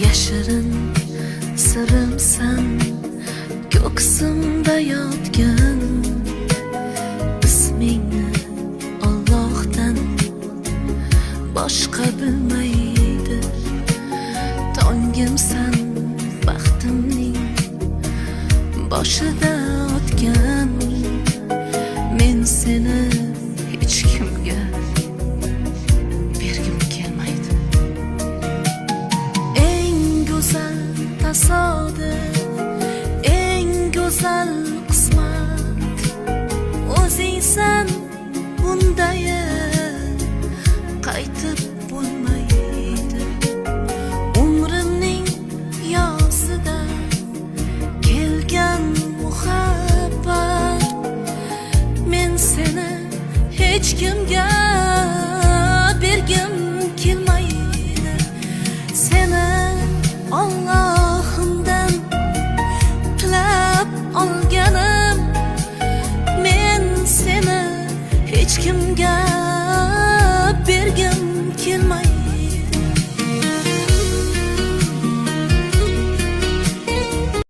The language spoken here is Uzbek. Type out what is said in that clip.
Yashirin sirimsan, ko'ksimda yotgan ismingni Allohdan boshqa bilmaydi. Tongimsan, baxtimning boshida o'tgan. Men seni hech kimga bergim kelmaydi. Eng go'zal tasodif, eng go'zal qismat o'zingsan. Bundayi qaytib bo'lmaydi. Umrimning yozida kelgan muhabbat, men seni hech kimga bergim kelmaydi. Seni Allohimdan tilab olganim, men seni hech kimga